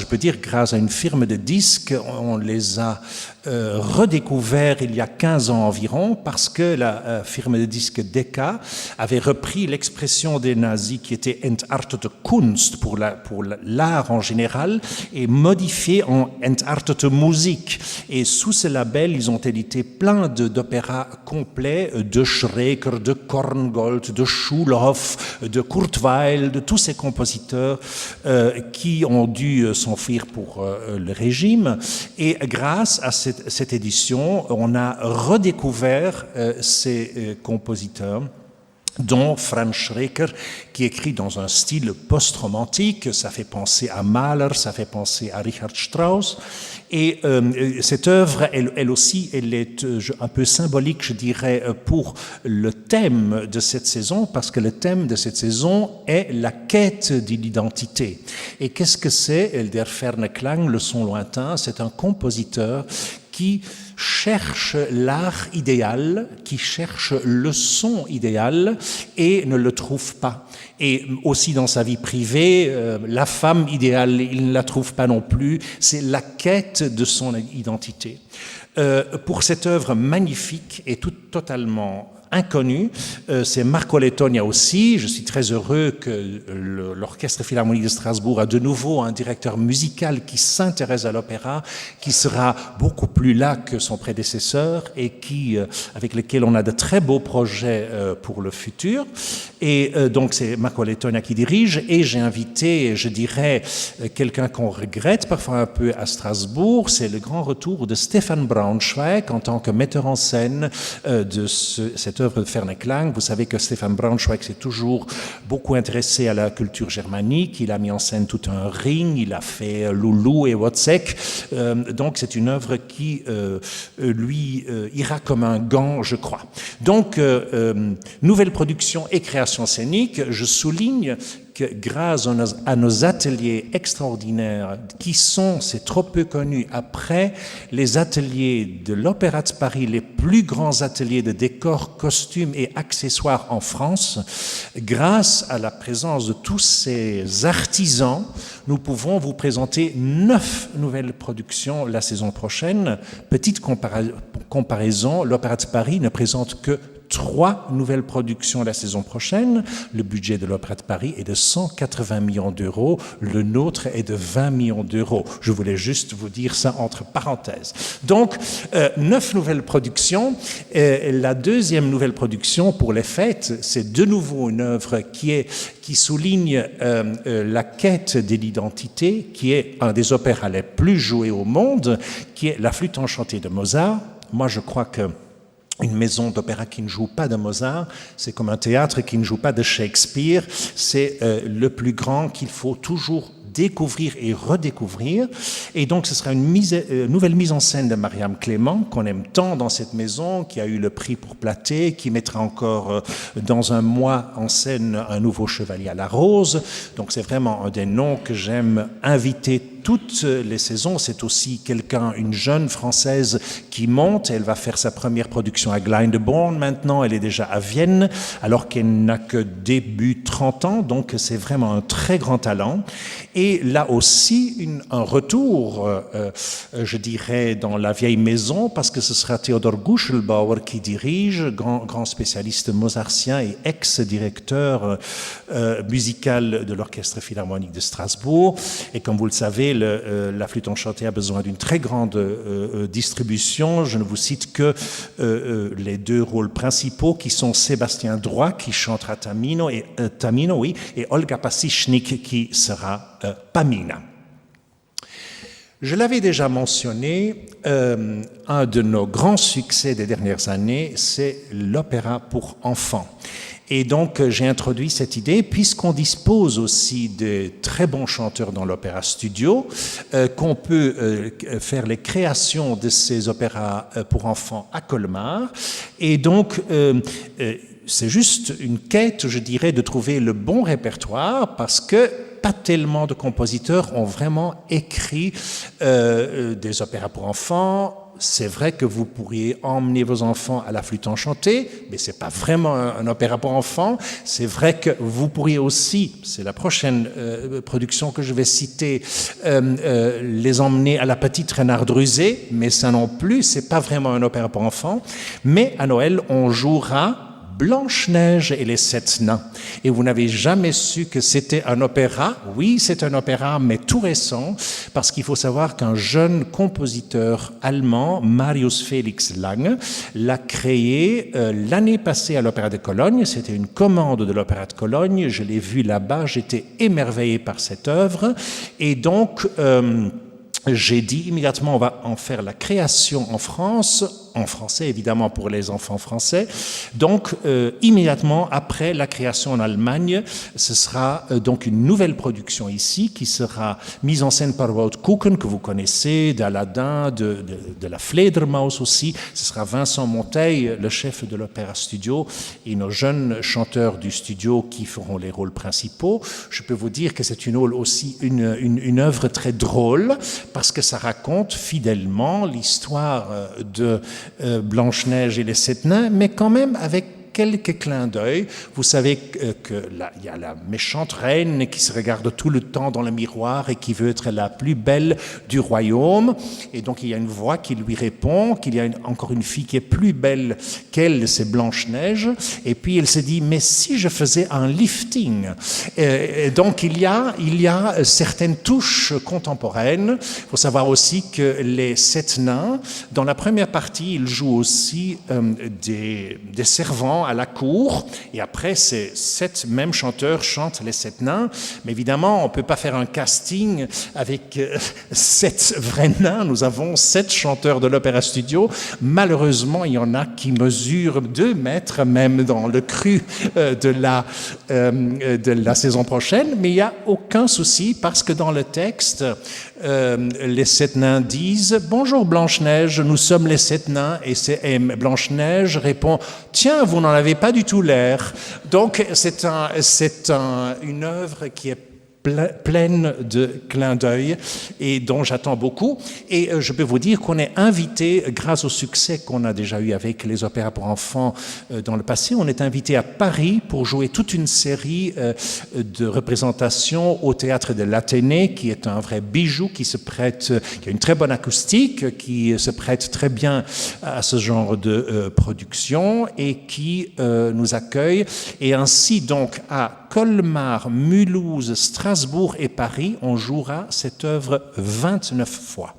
à une firme de disques, on les a redécouverts il y a 15 ans environ, parce que la firme de disques Decca avait repris l'expression des nazis qui était entartete Kunst pour l'art en général, et modifié en entartete Musik. Et sous ce label, ils ont édité plein d'opéras complets de Schreker, de Korngold, de Schulhoff, de Kurt Weill, de tous ces compositeurs qui ont dû s'enfuir pour le régime. Et grâce à cette édition, on a redécouvert ces compositeurs, dont Franz Schreker, qui écrit dans un style post-romantique. Ça fait penser à Mahler, ça fait penser à Richard Strauss. Et cette œuvre, elle aussi, elle est un peu symbolique, je dirais, pour le thème de cette saison, parce que le thème de cette saison est la quête de l'identité. Et qu'est-ce que c'est Der ferne Klang, le son lointain? C'est un compositeur qui cherche l'art idéal, qui cherche le son idéal et ne le trouve pas. Et aussi dans sa vie privée, la femme idéale, il ne la trouve pas non plus. C'est la quête de son identité. Pour cette œuvre magnifique et totalement inconnu, c'est Marco Lettonia aussi. Je suis très heureux que l'Orchestre Philharmonique de Strasbourg a de nouveau un directeur musical qui s'intéresse à l'opéra, qui sera beaucoup plus là que son prédécesseur et avec lequel on a de très beaux projets pour le futur. Et donc c'est Marco Lettonia qui dirige, et j'ai invité, je dirais, quelqu'un qu'on regrette parfois un peu à Strasbourg, c'est le grand retour de Stefan Braunschweig en tant que metteur en scène de cette œuvre de Ferne Klang. Vous savez que Stefan Braunschweig s'est toujours beaucoup intéressé à la culture germanique. Il a mis en scène tout un Ring, il a fait Loulou et Wozzeck. Donc c'est une œuvre qui lui ira comme un gant, je crois. Donc nouvelle production et création scénique. Je souligne que grâce à nos ateliers extraordinaires qui sont, c'est trop peu connu, après les ateliers de l'Opéra de Paris, les plus grands ateliers de décors, costumes et accessoires en France, grâce à la présence de tous ces artisans, nous pouvons vous présenter 9 nouvelles productions la saison prochaine. Petite comparaison, l'Opéra de Paris ne présente que 3 nouvelles productions la saison prochaine. Le budget de l'Opéra de Paris est de 180 millions d'euros. Le nôtre est de 20 millions d'euros. Je voulais juste vous dire ça entre parenthèses. Donc, 9 nouvelles productions. La deuxième nouvelle production pour les fêtes, c'est de nouveau une œuvre qui souligne la quête de l'identité, qui est un des opéras les plus joués au monde, qui est La Flûte enchantée de Mozart. Moi, je crois que une maison d'opéra qui ne joue pas de Mozart, c'est comme un théâtre qui ne joue pas de Shakespeare. C'est le plus grand qu'il faut toujours découvrir et redécouvrir. Et donc, ce sera une nouvelle mise en scène de Mariam Clément, qu'on aime tant dans cette maison, qui a eu le prix pour Platée, qui mettra encore dans un mois en scène un nouveau Chevalier à la Rose. Donc, c'est vraiment un des noms que j'aime inviter toutes les saisons. C'est aussi une jeune Française qui monte. Elle va faire sa première production à Glyndebourne maintenant. Elle est déjà à Vienne, alors qu'elle n'a que début 30 ans. Donc, c'est vraiment un très grand talent. Et là aussi, un retour, je dirais, dans la vieille maison, parce que ce sera Theodor Guschelbauer qui dirige, grand spécialiste mozartien et ex-directeur musical de l'Orchestre Philharmonique de Strasbourg. Et comme vous le savez, La Flûte enchantée a besoin d'une très grande distribution. Je ne vous cite que les 2 rôles principaux, qui sont Sébastien Droit, qui chantera Tamino, et Olga Pasichnik, qui sera Pamina. Je l'avais déjà mentionné, un de nos grands succès des dernières années, c'est l'opéra pour enfants. Et donc, j'ai introduit cette idée, puisqu'on dispose aussi de très bons chanteurs dans l'opéra studio, qu'on peut faire les créations de ces opéras pour enfants à Colmar. Et donc, c'est juste une quête, je dirais, de trouver le bon répertoire, parce que pas tellement de compositeurs ont vraiment écrit des opéras pour enfants. C'est vrai que vous pourriez emmener vos enfants à La Flûte enchantée, mais c'est pas vraiment un opéra pour enfants. C'est vrai que vous pourriez aussi, c'est la prochaine production que je vais citer, les emmener à La Petite Renardruzée, mais ça non plus, c'est pas vraiment un opéra pour enfants. Mais à Noël, on jouera Blanche-Neige et les 7 nains. Et vous n'avez jamais su que c'était un opéra. Oui, c'est un opéra, mais tout récent, parce qu'il faut savoir qu'un jeune compositeur allemand, Marius Felix Lange, l'a créé l'année passée à l'Opéra de Cologne. C'était une commande de l'Opéra de Cologne. Je l'ai vu là-bas, j'étais émerveillé par cette œuvre. Et donc, j'ai dit immédiatement, on va en faire la création en France, en français évidemment pour les enfants français. Donc immédiatement après la création en Allemagne, ce sera donc une nouvelle production ici qui sera mise en scène par Wout Kuchen, que vous connaissez, d'Aladin, de la Fledermaus aussi. Ce sera Vincent Monteil, le chef de l'Opéra Studio, et nos jeunes chanteurs du studio qui feront les rôles principaux. Je peux vous dire que c'est aussi une œuvre très drôle, parce que ça raconte fidèlement l'histoire de Blanche-Neige et les 7 nains, mais quand même avec quelques clins d'œil. Vous savez qu'il y a la méchante reine qui se regarde tout le temps dans le miroir et qui veut être la plus belle du royaume. Et donc, il y a une voix qui lui répond qu'il y a encore une fille qui est plus belle qu'elle, c'est Blanche-Neige. Et puis, elle se dit, mais si je faisais un lifting? Et donc, il y a certaines touches contemporaines. Il faut savoir aussi que les 7 nains, dans la première partie, ils jouent aussi des servants à la cour, et après ces 7 mêmes chanteurs chantent les 7 nains, mais évidemment on ne peut pas faire un casting avec 7 vrais nains. Nous avons 7 chanteurs de l'Opéra Studio. Malheureusement, il y en a qui mesurent 2 mètres même dans le cru de la saison prochaine, mais il n'y a aucun souci, parce que dans le texte, les 7 nains disent « Bonjour Blanche-Neige, nous sommes les 7 nains », et Blanche-Neige répond « Tiens, vous n'en avez pas du tout l'air ». Donc c'est une œuvre qui est pleine de clins d'œil et dont j'attends beaucoup. Et je peux vous dire qu'on est invité, grâce au succès qu'on a déjà eu avec les opéras pour enfants dans le passé, on est invité à Paris pour jouer toute une série de représentations au théâtre de l'Athénée, qui est un vrai bijou, qui a une très bonne acoustique, qui se prête très bien à ce genre de production et qui nous accueille. Et ainsi donc à Colmar, Mulhouse, Strasbourg et Paris, on jouera cette œuvre 29 fois.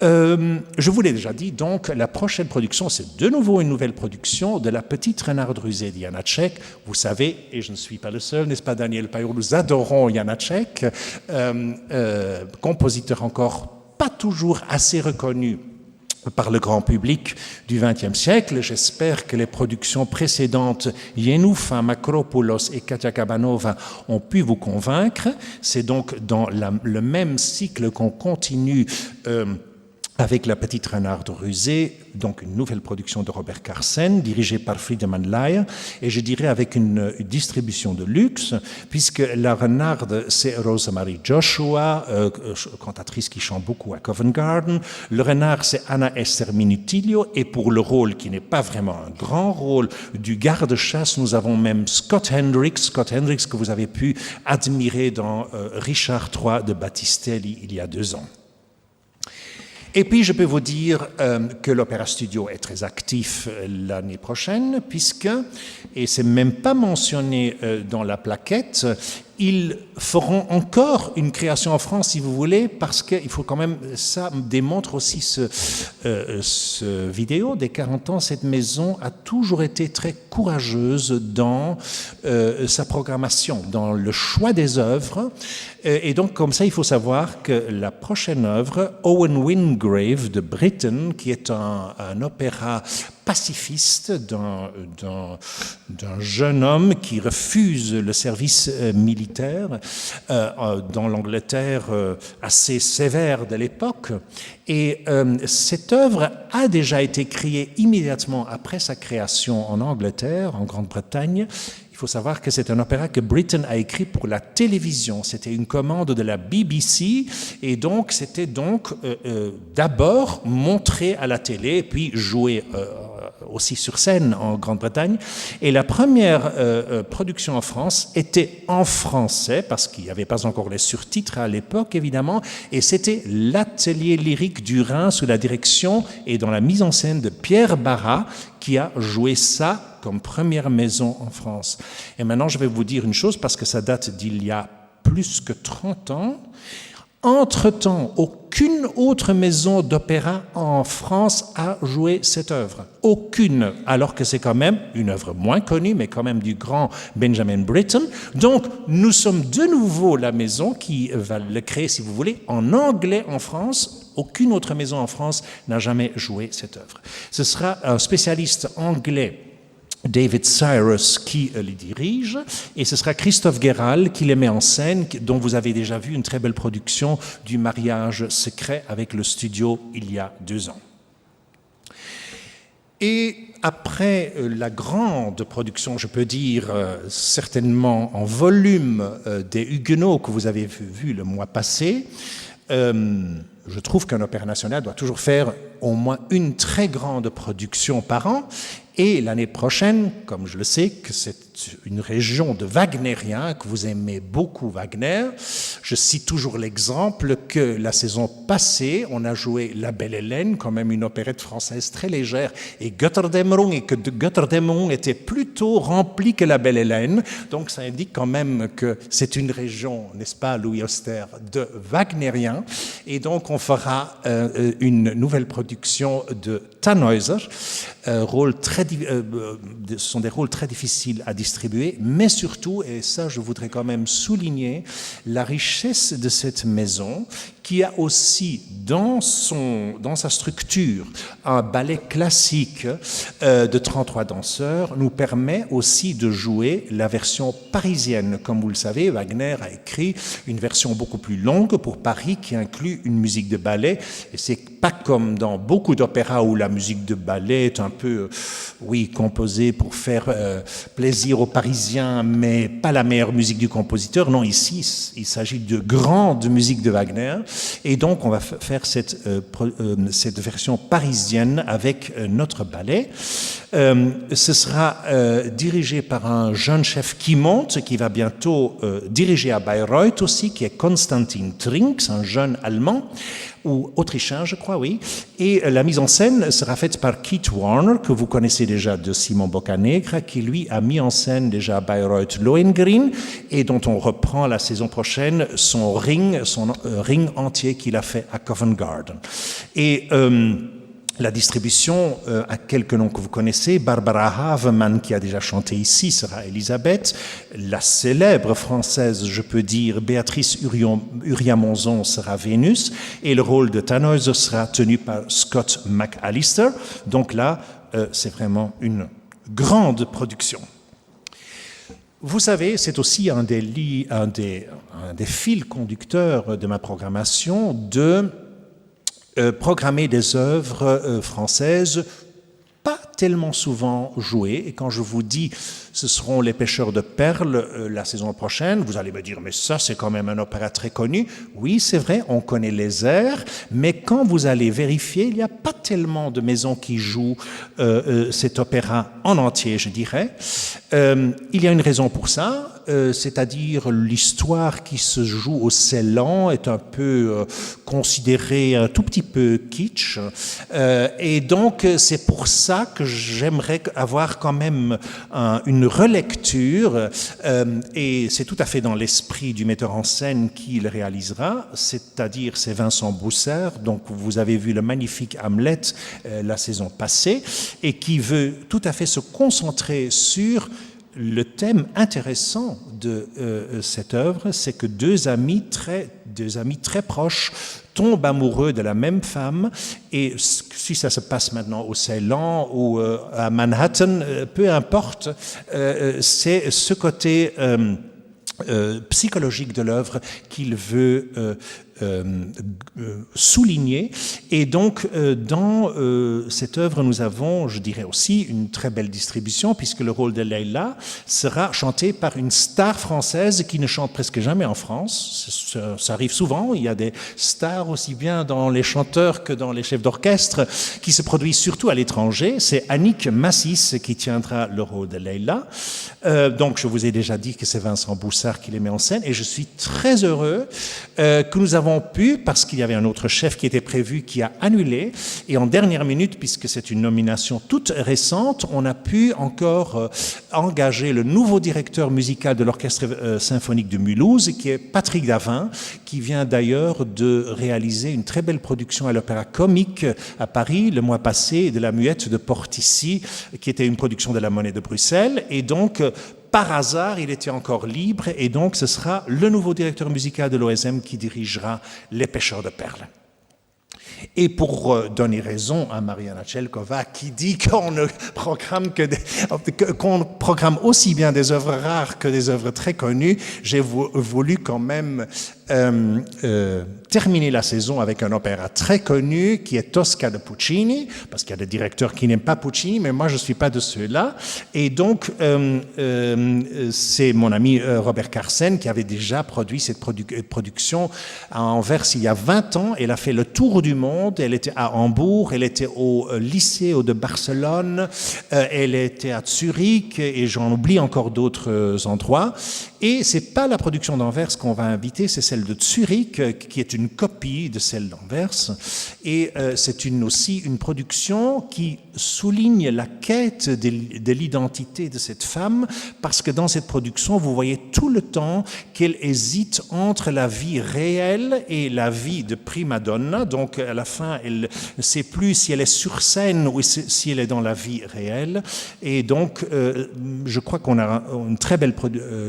Je vous l'ai déjà dit, donc la prochaine production, c'est de nouveau une nouvelle production de La Petite Renarde Rusée de Janáček. Vous savez, et je ne suis pas le seul, n'est-ce pas Daniel Payot, nous adorons Janáček, compositeur encore pas toujours assez reconnu par le grand public du XXe siècle. J'espère que les productions précédentes, Jenoufa, Makropoulos et Katia Kabanova, ont pu vous convaincre. C'est donc dans le même cycle qu'on continue avec La Petite Renarde Rusée, donc une nouvelle production de Robert Carsen, dirigée par Friedemann Leyer, et je dirais avec une distribution de luxe, puisque la renarde, c'est Rosemarie Joshua, cantatrice qui chante beaucoup à Covent Garden. Le renard, c'est Anna Esther Minutilio, et pour le rôle qui n'est pas vraiment un grand rôle du garde-chasse, nous avons même Scott Hendricks que vous avez pu admirer dans Richard III de Battistelli il y a 2 ans. Et puis, je peux vous dire que l'Opéra Studio est très actif l'année prochaine, puisque, et c'est même pas mentionné dans la plaquette, ils feront encore une création en France, si vous voulez, parce qu'il faut quand même, ça démontre aussi ce vidéo des 40 ans, cette maison a toujours été très courageuse dans sa programmation, dans le choix des œuvres. Et donc, comme ça, il faut savoir que la prochaine œuvre, Owen Wingrave de Britten, qui est un opéra pacifiste d'un jeune homme qui refuse le service militaire dans l'Angleterre assez sévère de l'époque. Et cette œuvre a déjà été créée immédiatement après sa création en Angleterre, en Grande-Bretagne. Il faut savoir que c'est un opéra que Britten a écrit pour la télévision. C'était une commande de la BBC et donc c'était d'abord montré à la télé puis joué aussi sur scène en Grande-Bretagne. Et la première production en France était en français parce qu'il n'y avait pas encore les surtitres à l'époque évidemment, et c'était l'Atelier lyrique du Rhin sous la direction et dans la mise en scène de Pierre Barra qui a joué ça comme première maison en France. Et maintenant, je vais vous dire une chose, parce que ça date d'il y a plus que 30 ans. Entre-temps, aucune autre maison d'opéra en France a joué cette œuvre. Aucune, alors que c'est quand même une œuvre moins connue, mais quand même du grand Benjamin Britten. Donc, nous sommes de nouveau la maison qui va le créer, si vous voulez, en anglais en France. Aucune autre maison en France n'a jamais joué cette œuvre. Ce sera un spécialiste anglais, David Cyrus, qui les dirige, et ce sera Christophe Guéral qui les met en scène, dont vous avez déjà vu une très belle production du Mariage secret avec le studio il y a 2 ans. Et après la grande production, je peux dire certainement en volume, des Huguenots que vous avez vu le mois passé, je trouve qu'un opéra national doit toujours faire au moins une très grande production par an. Et l'année prochaine, comme je le sais que c'est une région de wagnériens, que vous aimez beaucoup Wagner, je cite toujours l'exemple que la saison passée, on a joué La Belle Hélène, quand même une opérette française très légère, et Götterdämmerung, et que Götterdämmerung était plutôt rempli que La Belle Hélène. Donc ça indique quand même que c'est une région, n'est-ce pas, Louis Auster, de wagnériens. Et donc on fera une nouvelle production de Tannhäuser. Ce sont des rôles très difficiles à distribuer, mais surtout, et ça je voudrais quand même souligner, la richesse de cette maison qui a aussi dans sa structure un ballet classique de 33 danseurs, nous permet aussi de jouer la version parisienne. Comme vous le savez, Wagner a écrit une version beaucoup plus longue pour Paris qui inclut une musique de ballet, et c'est pas comme dans beaucoup d'opéras où la musique de ballet est un peu oui, composé pour faire plaisir aux Parisiens, mais pas la meilleure musique du compositeur. Non, ici, il s'agit de grande musique de Wagner. Et donc, on va faire cette version parisienne avec notre ballet. Ce sera dirigé par un jeune chef qui monte, qui va bientôt diriger à Bayreuth aussi, qui est Konstantin Trinks, un jeune Allemand, ou autrichien, je crois, oui. Et la mise en scène sera faite par Keith Warner, que vous connaissez déjà de Simon Boccanegra, qui lui a mis en scène déjà à Bayreuth Lohengrin, et dont on reprend la saison prochaine son ring entier qu'il a fait à Covent Garden. Et la distribution a quelques noms que vous connaissez. Barbara Havemann, qui a déjà chanté ici, sera Elisabeth. La célèbre française, je peux dire, Béatrice Uriamonzon sera Vénus. Et le rôle de Tannhäuser sera tenu par Scott McAllister. Donc là, c'est vraiment une grande production. Vous savez, c'est aussi un des fils conducteurs de ma programmation de programmer des œuvres françaises pas tellement souvent jouées. Et quand je vous dis ce seront Les Pêcheurs de Perles la saison prochaine, vous allez me dire mais ça c'est quand même un opéra très connu. Oui, c'est vrai, on connaît les airs, mais quand vous allez vérifier, il n'y a pas tellement de maisons qui jouent cet opéra en entier, je dirais. Il y a une raison pour ça, c'est-à-dire l'histoire qui se joue au Ceylan est un peu considérée un tout petit peu kitsch, et donc c'est pour ça que j'aimerais avoir quand même une relecture, et c'est tout à fait dans l'esprit du metteur en scène qui le réalisera, c'est-à-dire c'est Vincent Bousser, donc vous avez vu le magnifique Hamlet la saison passée, et qui veut tout à fait se concentrer sur le thème intéressant de cette œuvre, c'est que deux amis très proches tombent amoureux de la même femme, et si ça se passe maintenant au Ceylan ou à Manhattan, peu importe, c'est ce côté psychologique de l'œuvre qu'il veut souligner. Et donc, dans cette œuvre, nous avons, je dirais aussi, une très belle distribution, puisque le rôle de Leila sera chanté par une star française qui ne chante presque jamais en France. Ça arrive souvent, il y a des stars aussi bien dans les chanteurs que dans les chefs d'orchestre qui se produisent surtout à l'étranger. C'est Annick Massis qui tiendra le rôle de Leila. Donc, je vous ai déjà dit que c'est Vincent Boussard qui les met en scène, et je suis très heureux que nous avons pu, parce qu'il y avait un autre chef qui était prévu, qui a annulé, et en dernière minute, puisque c'est une nomination toute récente, on a pu encore engager le nouveau directeur musical de l'Orchestre symphonique de Mulhouse, qui est Patrick Davin, qui vient d'ailleurs de réaliser une très belle production à l'Opéra Comique à Paris le mois passé, de La Muette de Portici, qui était une production de la Monnaie de Bruxelles, et donc par hasard, il était encore libre, et donc ce sera le nouveau directeur musical de l'OSM qui dirigera Les Pêcheurs de Perles. Et pour donner raison à Mariana Tchelkova, qui dit qu'on ne programme qu'on programme aussi bien des œuvres rares que des œuvres très connues, j'ai voulu quand même terminer la saison avec un opéra très connu qui est Tosca de Puccini, parce qu'il y a des directeurs qui n'aiment pas Puccini, mais moi je ne suis pas de ceux-là. Et donc, c'est mon ami Robert Carsen qui avait déjà produit cette production à Anvers il y a 20 ans. Elle a fait le tour du monde. Elle était à Hambourg, elle était au Liceo de Barcelone, elle était à Zurich, et j'en oublie encore d'autres endroits. Et c'est pas la production d'Anvers qu'on va inviter, c'est celle de Zurich, qui est une copie de celle d'Anvers. Et c'est aussi une production qui souligne la quête de l'identité de cette femme, parce que dans cette production, vous voyez tout le temps qu'elle hésite entre la vie réelle et la vie de prima donna. Donc à la fin, elle ne sait plus si elle est sur scène ou si elle est dans la vie réelle. Et donc, je crois qu'on a une très belle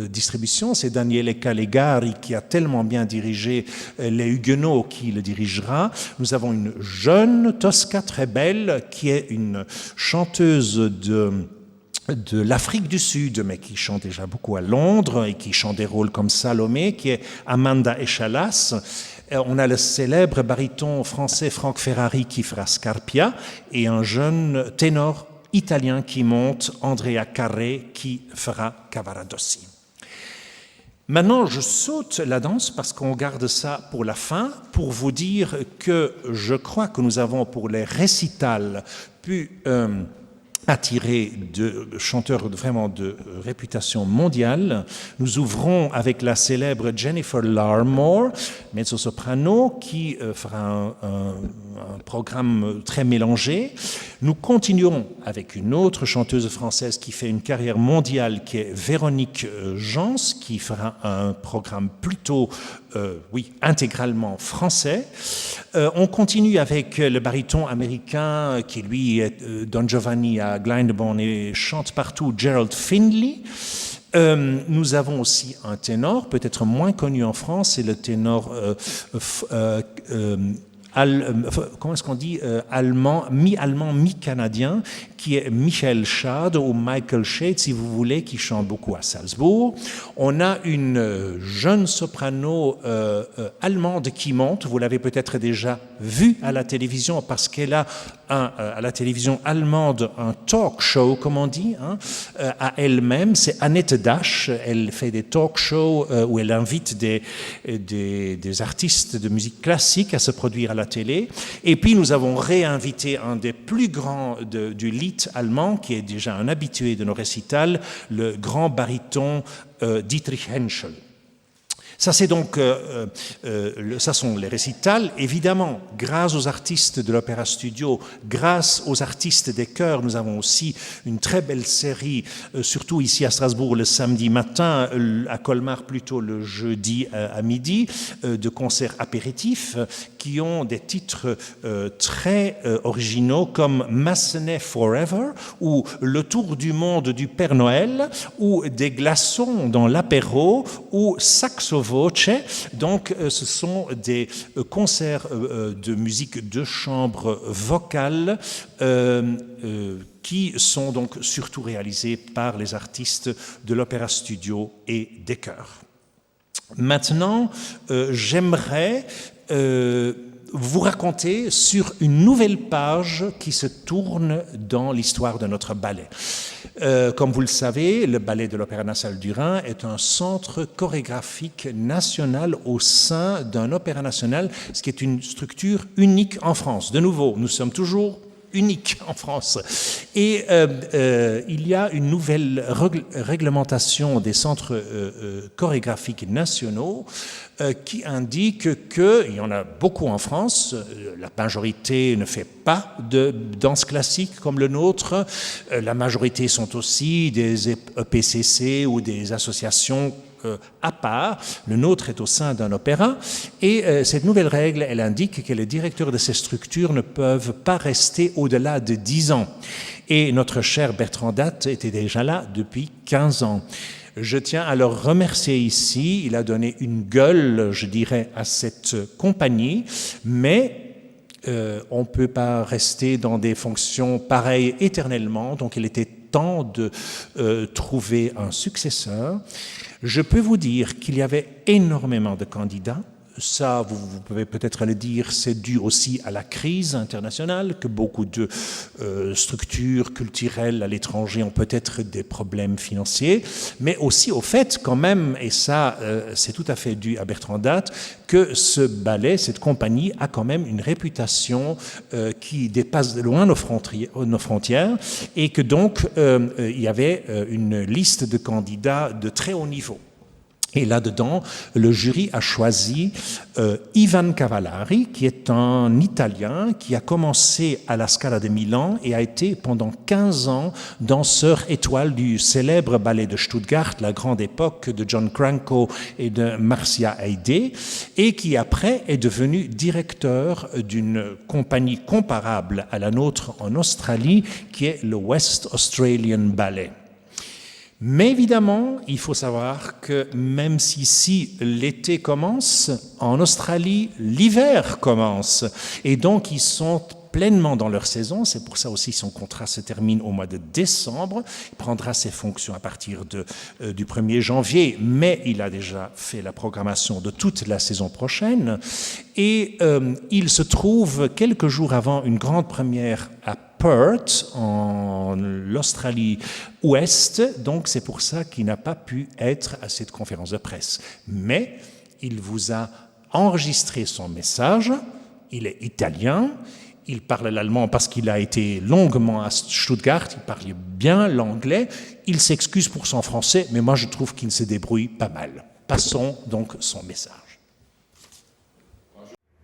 distribution. C'est Daniele Calegari qui a tellement bien dirigé Les Huguenots qui le dirigera. Nous avons une jeune Tosca très belle qui est une chanteuse de l'Afrique du Sud, mais qui chante déjà beaucoup à Londres et qui chante des rôles comme Salomé, qui est Amanda Echalas. On a le célèbre baryton français Franck Ferrari qui fera Scarpia, et un jeune ténor italien qui monte, Andrea Carré, qui fera Cavaradossi. Maintenant, je saute la danse parce qu'on garde ça pour la fin, pour vous dire que je crois que nous avons pour les récitals pu attirer de chanteurs vraiment de réputation mondiale. Nous ouvrons avec la célèbre Jennifer Larmore, mezzo-soprano, qui fera un programme très mélangé. Nous continuerons avec une autre chanteuse française qui fait une carrière mondiale, qui est Véronique Jans, qui fera un programme plutôt, intégralement français. On continue avec le baryton américain qui, lui, est Don Giovanni à Glyndebourne et chante partout, Gerald Findlay. Nous avons aussi un ténor, peut-être moins connu en France, c'est le ténor comment est-ce qu'on dit, allemand, mi-allemand, mi-canadien, qui est Michael Schade ou Michael Schade, si vous voulez, qui chante beaucoup à Salzbourg. On a une jeune soprano allemande qui monte, vous l'avez peut-être déjà vue à la télévision, parce qu'elle a à la télévision allemande un talk show, comme on dit, à elle-même. C'est Annette Dasch, elle fait des talk shows où elle invite des artistes de musique classique à se produire à la télé. Et puis nous avons réinvité un des plus grands du Lied allemand, qui est déjà un habitué de nos récitals, le grand baryton Dietrich Henschel. Ça, c'est donc, ça sont les récitals. Évidemment, grâce aux artistes de l'Opéra Studio, grâce aux artistes des chœurs, nous avons aussi une très belle série, surtout ici à Strasbourg le samedi matin, à Colmar plutôt le jeudi à midi, de concerts apéritifs qui ont des titres très originaux comme Massenet Forever ou Le Tour du monde du Père Noël ou Des glaçons dans l'apéro ou Saxo Voce. Donc, ce sont des concerts de musique de chambre vocale qui sont donc surtout réalisés par les artistes de l'Opéra Studio et des chœurs. Maintenant, j'aimerais vous raconter sur une nouvelle page qui se tourne dans l'histoire de notre ballet. Comme vous le savez, le ballet de l'Opéra national du Rhin est un centre chorégraphique national au sein d'un opéra national, ce qui est une structure unique en France. De nouveau, nous sommes toujours unique en France. Et il y a une nouvelle réglementation des centres chorégraphiques nationaux qui indique que, il y en a beaucoup en France, la majorité ne fait pas de danse classique comme le nôtre, la majorité sont aussi des EPCC ou des associations à part. Le nôtre est au sein d'un opéra et cette nouvelle règle, elle indique que les directeurs de ces structures ne peuvent pas rester au-delà de 10 ans. Et notre cher Bertrand Datt était déjà là depuis 15 ans. Je tiens à le remercier ici. Il a donné une gueule, je dirais, à cette compagnie, mais on ne peut pas rester dans des fonctions pareilles éternellement, donc il était temps de trouver un successeur. Je peux vous dire qu'il y avait énormément de candidats. Ça, vous pouvez peut-être le dire, c'est dû aussi à la crise internationale, que beaucoup de structures culturelles à l'étranger ont peut-être des problèmes financiers, mais aussi au fait quand même, et ça c'est tout à fait dû à Bertrand Datt, que ce ballet, cette compagnie a quand même une réputation qui dépasse de loin nos frontières et que donc il y avait une liste de candidats de très haut niveau. Et là-dedans, le jury a choisi Ivan Cavallari, qui est un Italien qui a commencé à la Scala de Milan et a été pendant 15 ans danseur étoile du célèbre ballet de Stuttgart, la grande époque de John Cranko et de Marcia Haydée, et qui après est devenu directeur d'une compagnie comparable à la nôtre en Australie, qui est le West Australian Ballet. Mais évidemment, il faut savoir que même si ici l'été commence, en Australie, l'hiver commence. Et donc, ils sont pleinement dans leur saison. C'est pour ça aussi son contrat se termine au mois de décembre. Il prendra ses fonctions à partir du 1er janvier, mais il a déjà fait la programmation de toute la saison prochaine. Et il se trouve quelques jours avant une grande première à Perth, en Australie-Ouest, donc c'est pour ça qu'il n'a pas pu être à cette conférence de presse. Mais il vous a enregistré son message, il est italien, il parle l'allemand parce qu'il a été longuement à Stuttgart, il parle bien l'anglais, il s'excuse pour son français, mais moi je trouve qu'il se débrouille pas mal. Passons donc son message.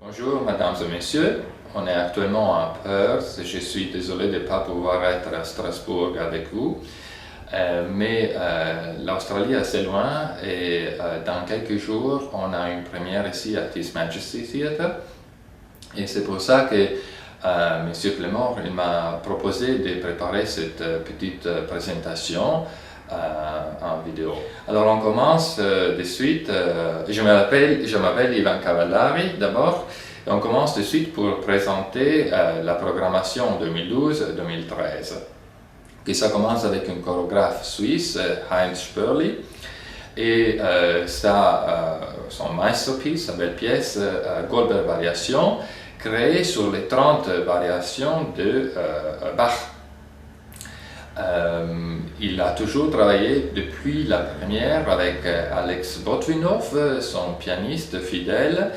Bonjour, mesdames et messieurs. On est actuellement à Perth. Je suis désolé de ne pas pouvoir être à Strasbourg avec vous. Mais l'Australie est assez loin et dans quelques jours, on a une première ici à His Majesty Theatre. Et c'est pour ça que M. Clément il m'a proposé de préparer cette petite présentation en vidéo. Alors on commence de suite. Je m'appelle Ivan Cavallari d'abord. On commence de suite pour présenter la programmation 2012-2013. Et ça commence avec un chorégraphe suisse, Heinz Spörli, et son masterpiece, sa belle pièce, Goldberg Variation, créée sur les 30 variations de Bach. Il a toujours travaillé depuis la première avec Alex Botvinov, son pianiste fidèle,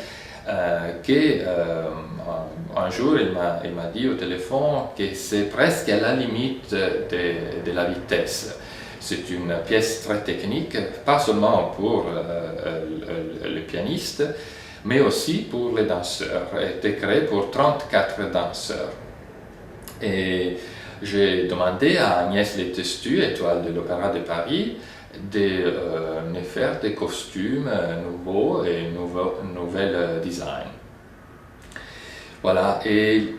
un jour il m'a dit au téléphone que c'est presque à la limite de la vitesse. C'est une pièce très technique, pas seulement pour le pianiste, mais aussi pour les danseurs. Elle a été créée pour 34 danseurs. Et j'ai demandé à Agnès Letestu, étoile de l'Opéra de Paris, de me faire des costumes nouveaux et nouvel design. Voilà, et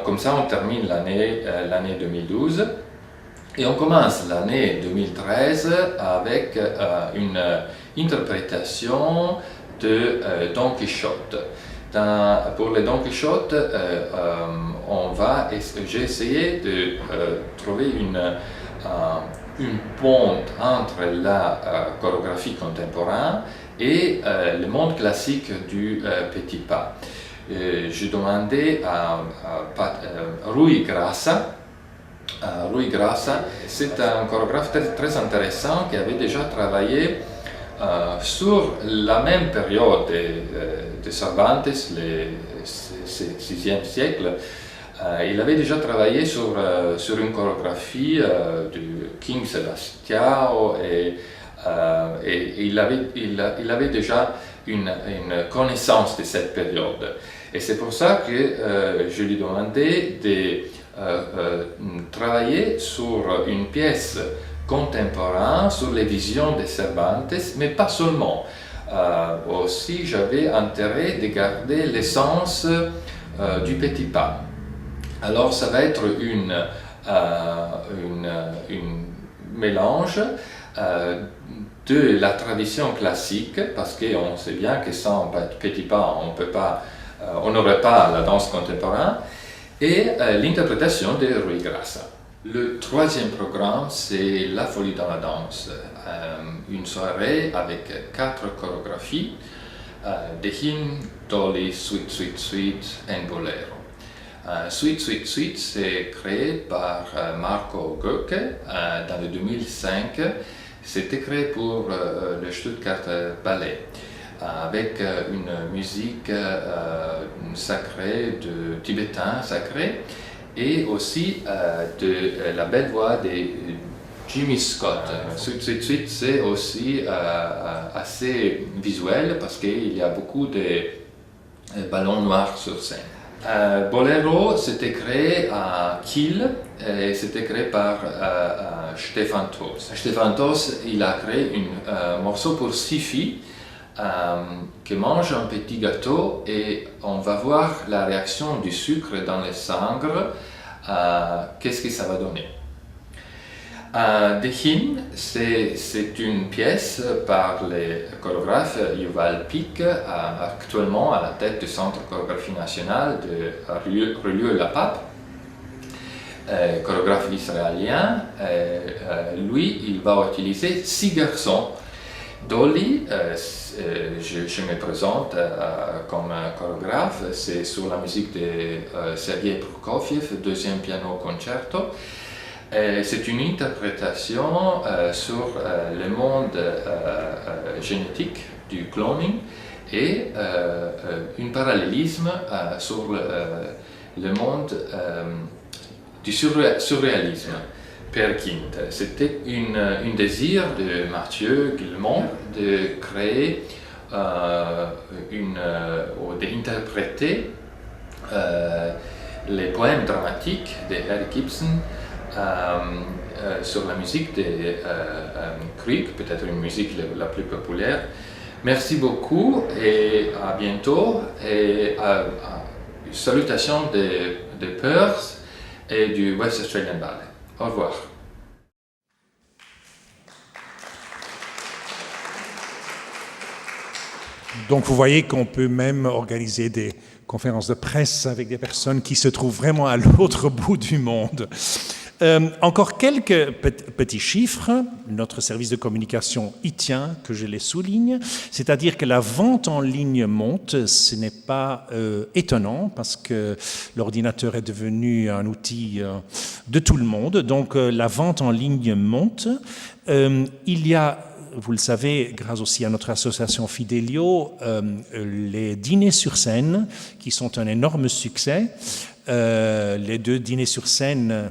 comme ça on termine l'année 2012 et on commence l'année 2013 avec une interprétation de Don Quichotte. Pour le Don Quichotte, j'ai essayé de trouver une ponte entre la chorégraphie contemporaine et le monde classique du petit pas. J'ai demandé à Rui Grassa. Rui Grassa, c'est un chorégraphe très intéressant qui avait déjà travaillé sur la même période de Cervantes, le 6e siècle. Il avait déjà travaillé sur une chorégraphie de King Sebastião et il avait déjà une connaissance de cette période. Et c'est pour ça que je lui demandais de travailler sur une pièce contemporaine, sur les visions de Cervantes, mais pas seulement. Aussi, j'avais intérêt de garder l'essence du petit pas. Alors, ça va être une mélange de la tradition classique, parce qu'on sait bien que sans petit pas, on n'aurait pas la danse contemporaine, et l'interprétation de Rui Grassa. Le troisième programme, c'est La Folie dans la danse, une soirée avec 4 chorégraphies, de hymnes, Dolly, Sweet, Sweet, Sweet et Bolero. Sweet, Sweet, Sweet, c'est créé par Marco Göcke dans le 2005. C'était créé pour le Stuttgart Ballet, avec une musique sacrée, tibétain sacré, et aussi de la belle voix de Jimmy Scott. Sweet, Sweet, Sweet, c'est aussi assez visuel parce qu'il y a beaucoup de ballons noirs sur scène. Bolero, c'était créé à Kiel et c'était créé par Stefan Toss. Stefan Toss, il a créé un morceau pour 6 filles qui mangent un petit gâteau et on va voir la réaction du sucre dans le sang, qu'est-ce que ça va donner. The Hymn, c'est une pièce par le chorégraphe Yuval Pic, actuellement à la tête du Centre chorégraphie nationale de Rieux-la-Pape, chorégraphe israélien. Lui, il va utiliser 6 garçons Dolly, je me présente comme chorégraphe, c'est sur la musique de Sergei Prokofiev, deuxième piano concerto. C'est une interprétation sur le monde génétique du cloning et un parallélisme sur le monde du surréalisme. Per Kind. C'était un désir de Mathieu Guillemot de créer ou d'interpréter les poèmes dramatiques de Harry Gibson sur la musique de Grieg, peut-être une musique la plus populaire. Merci beaucoup et à bientôt et salutations de Perth et du West Australian Ballet. Au revoir. Donc vous voyez qu'on peut même organiser des conférences de presse avec des personnes qui se trouvent vraiment à l'autre bout du monde. Encore quelques petits chiffres. Notre service de communication y tient, que je les souligne. C'est-à-dire que la vente en ligne monte. Ce n'est pas étonnant parce que l'ordinateur est devenu un outil de tout le monde. Donc la vente en ligne monte. Il y a, vous le savez, grâce aussi à notre association Fidelio, les dîners sur scène qui sont un énorme succès. Les 2 dîners sur scène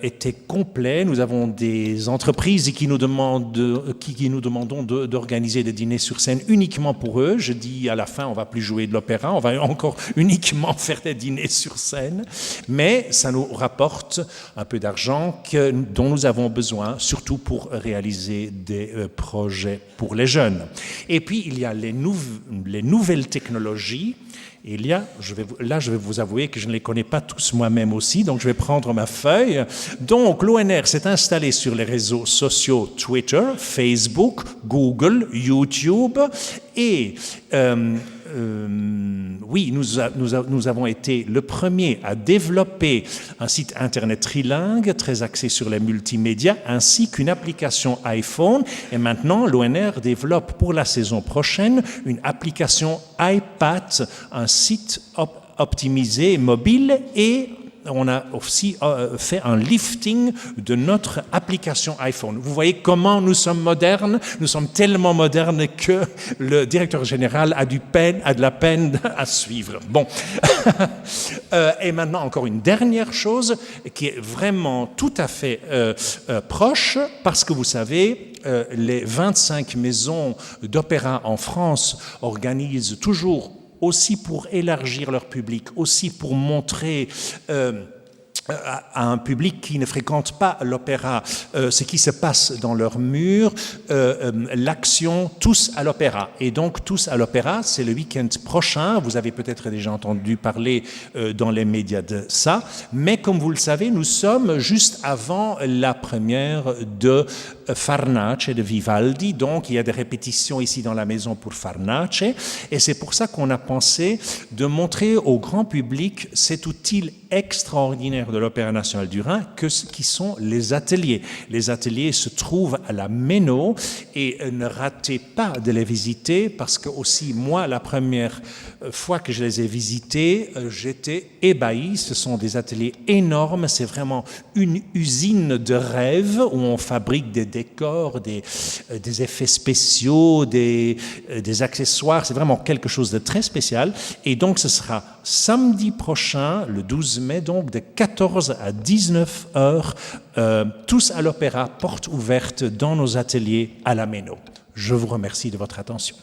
étaient complets. Nous avons des entreprises qui nous demandons d'organiser des dîners sur scène uniquement pour eux. Je dis à la fin, on ne va plus jouer de l'opéra, on va encore uniquement faire des dîners sur scène. Mais ça nous rapporte un peu d'argent dont nous avons besoin, surtout pour réaliser des projets pour les jeunes. Et puis, il y a les nouvelles technologies. Il y a, je vais vous avouer que je ne les connais pas tous moi-même aussi, donc je vais prendre ma feuille. Donc l'ONR s'est installé sur les réseaux sociaux Twitter, Facebook, Google, YouTube et oui, nous avons été le premier à développer un site internet trilingue très axé sur les multimédias ainsi qu'une application iPhone. Et maintenant, l'ONR développe pour la saison prochaine une application iPad, un site optimisé mobile et on a aussi fait un lifting de notre application iPhone. Vous voyez comment nous sommes modernes. Nous sommes tellement modernes que le directeur général a de la peine à suivre. Bon. Et maintenant, encore une dernière chose qui est vraiment tout à fait proche, parce que vous savez, les 25 maisons d'opéra en France organisent toujours aussi pour élargir leur public, aussi pour montrer à un public qui ne fréquente pas l'opéra ce qui se passe dans leurs murs, l'action Tous à l'opéra. Et donc Tous à l'opéra, c'est le week-end prochain. Vous avez peut-être déjà entendu parler dans les médias de ça. Mais comme vous le savez, nous sommes juste avant la première de Farnace de Vivaldi, donc il y a des répétitions ici dans la maison pour Farnace, et c'est pour ça qu'on a pensé de montrer au grand public cet outil extraordinaire de l'Opéra national du Rhin qui sont les ateliers. Les ateliers se trouvent à la Méno et ne ratez pas de les visiter parce que aussi moi, la première fois que je les ai visités, j'étais ébahi. Ce sont des ateliers énormes, c'est vraiment une usine de rêve où on fabrique des décors, des effets spéciaux, des accessoires. C'est vraiment quelque chose de très spécial. Et donc, ce sera samedi prochain, le 12 mai, donc de 14 à 19 heures, tous à l'opéra, porte ouverte dans nos ateliers à la Méno. Je vous remercie de votre attention.